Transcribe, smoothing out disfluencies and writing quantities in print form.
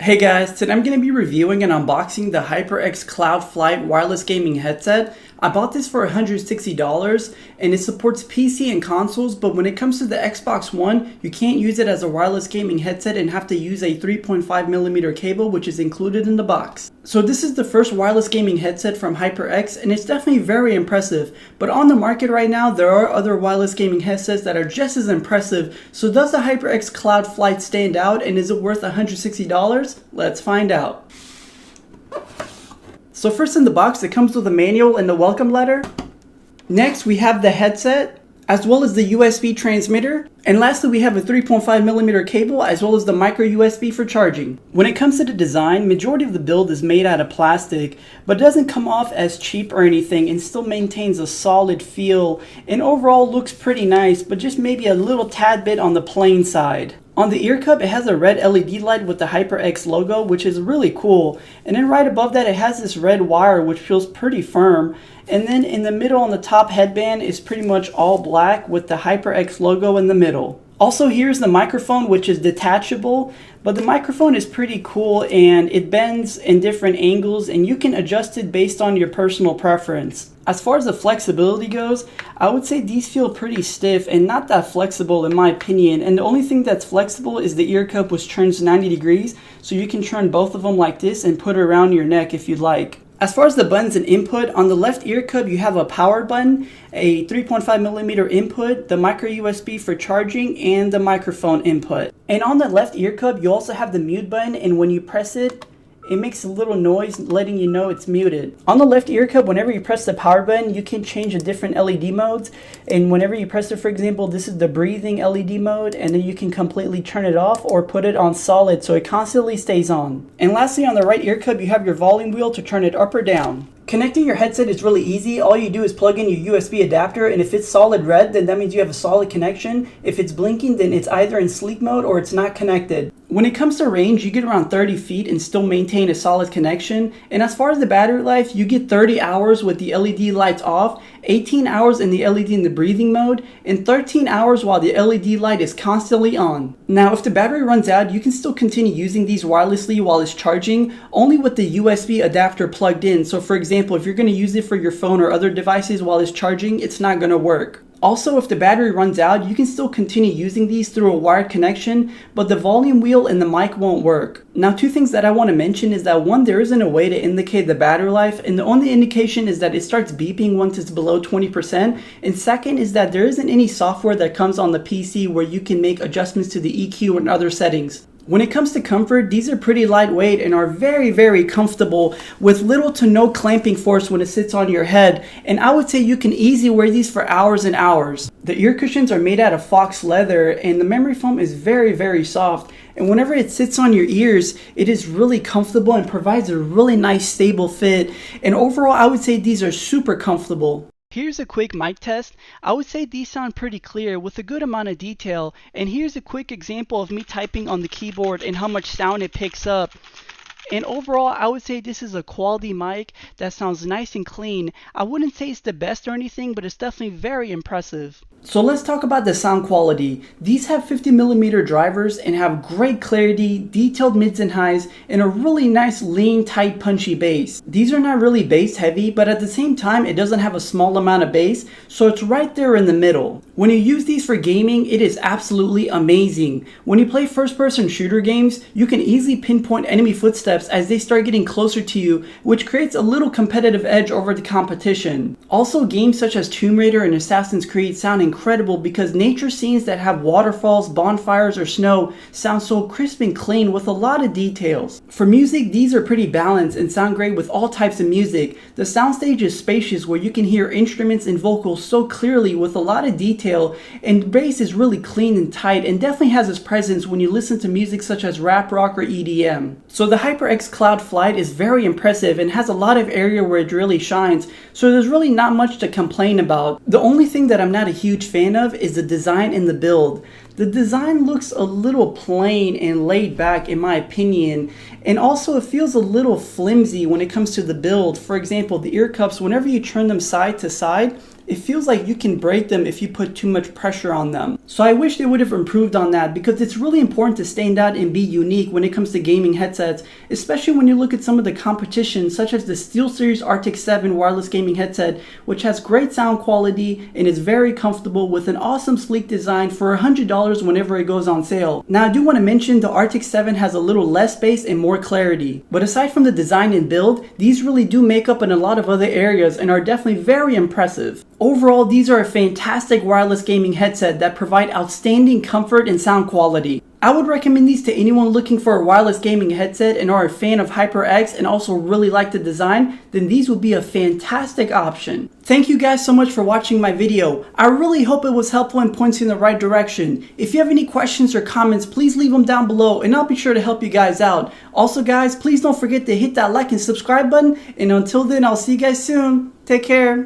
Hey guys, today I'm going to be reviewing and unboxing the HyperX Cloud Flight wireless gaming headset. I bought this for $160 and it supports PC and consoles, but when it comes to the Xbox One, you can't use it as a wireless gaming headset and have to use a 3.5mm cable, which is included in the box. So this is the first wireless gaming headset from HyperX and it's definitely very impressive, but on the market right now there are other wireless gaming headsets that are just as impressive. So does the HyperX Cloud Flight stand out and is it worth $160? Let's find out. So first in the box, it comes with a manual and a welcome letter. Next, we have the headset, as well as the USB transmitter. And lastly, we have a 3.5mm cable, as well as the micro USB for charging. When it comes to the design, majority of the build is made out of plastic, but it doesn't come off as cheap or anything and still maintains a solid feel. And overall looks pretty nice, but just maybe a little tad bit on the plain side. On the ear cup, it has a red LED light with the HyperX logo, which is really cool. And then right above that, it has this red wire, which feels pretty firm. And then in the middle on the top headband is pretty much all black with the HyperX logo in the middle. Also, here's the microphone, which is detachable, but the microphone is pretty cool and it bends in different angles and you can adjust it based on your personal preference. As far as the flexibility goes, I would say these feel pretty stiff and not that flexible in my opinion. And the only thing that's flexible is the ear cup, which turns 90 degrees. So you can turn both of them like this and put it around your neck if you'd like. As far as the buttons and input, on the left ear cup you have a power button, a 3.5mm input, the micro USB for charging, and the microphone input. And on the left ear cup you also have the mute button, and when you press it, it makes a little noise letting you know it's muted. On the left ear cup, whenever you press the power button, you can change the different LED modes. And whenever you press it, for example, this is the breathing LED mode, and then you can completely turn it off or put it on solid so it constantly stays on. And lastly, on the right ear cup, you have your volume wheel to turn it up or down. Connecting your headset is really easy. All you do is plug in your USB adapter, and if it's solid red, then that means you have a solid connection. If it's blinking, then it's either in sleep mode or it's not connected. When it comes to range, you get around 30 feet and still maintain a solid connection. And as far as the battery life, you get 30 hours with the LED lights off, 18 hours in the LED in the breathing mode, and 13 hours while the LED light is constantly on. Now, if the battery runs out, you can still continue using these wirelessly while it's charging, only with the USB adapter plugged in. So for example, if you're going to use it for your phone or other devices while it's charging, it's not going to work. Also, if the battery runs out, you can still continue using these through a wired connection, but the volume wheel and the mic won't work. Now, two things that I want to mention is that one, there isn't a way to indicate the battery life, and the only indication is that it starts beeping once it's below 20%. And second is that there isn't any software that comes on the PC where you can make adjustments to the EQ and other settings. When it comes to comfort, these are pretty lightweight and are very comfortable with little to no clamping force when it sits on your head, and I would say you can easily wear these for hours and hours. The ear cushions are made out of fox leather and the memory foam is very soft, and whenever it sits on your ears, it is really comfortable and provides a really nice stable fit, and overall I would say these are super comfortable. Here's a quick mic test. I would say these sound pretty clear with a good amount of detail, and here's a quick example of me typing on the keyboard and how much sound it picks up. And overall, I would say this is a quality mic that sounds nice and clean. I wouldn't say it's the best or anything, but it's definitely very impressive. So let's talk about the sound quality. These have 50mm drivers and have great clarity, detailed mids and highs, and a really nice lean, tight, punchy bass. These are not really bass heavy, but at the same time, it doesn't have a small amount of bass, so it's right there in the middle. When you use these for gaming, it is absolutely amazing. When you play first-person shooter games, you can easily pinpoint enemy footsteps as they start getting closer to you, which creates a little competitive edge over the competition. Also, games such as Tomb Raider and Assassin's Creed sound incredible because nature scenes that have waterfalls, bonfires, or snow sound so crisp and clean with a lot of details. For music, these are pretty balanced and sound great with all types of music. The soundstage is spacious where you can hear instruments and vocals so clearly with a lot of detail, and the bass is really clean and tight and definitely has its presence when you listen to music such as rap, rock, or EDM. So the HyperX Cloud Flight is very impressive and has a lot of area where it really shines, so there's really not much to complain about. The only thing that I'm not a huge fan of is the design and the build. the design looks a little plain and laid back in my opinion, and also it feels a little flimsy when it comes to the build. For example, the ear cups, whenever you turn them side to side, it feels like you can break them if you put too much pressure on them. So I wish they would have improved on that, because it's really important to stand out and be unique when it comes to gaming headsets, especially when you look at some of the competition such as the SteelSeries Arctic 7 wireless gaming headset, which has great sound quality and is very comfortable with an awesome sleek design for $100 whenever it goes on sale. Now I do want to mention the Arctic 7 has a little less bass and more clarity, but aside from the design and build, these really do make up in a lot of other areas and are definitely very impressive. Overall, these are a fantastic wireless gaming headset that provide outstanding comfort and sound quality. I would recommend these to anyone looking for a wireless gaming headset and are a fan of HyperX and also really like the design, then these would be a fantastic option. Thank you guys so much for watching my video. I really hope it was helpful and points you in the right direction. If you have any questions or comments, please leave them down below and I'll be sure to help you guys out. Also guys, please don't forget to hit that like and subscribe button, and until then, I'll see you guys soon. Take care.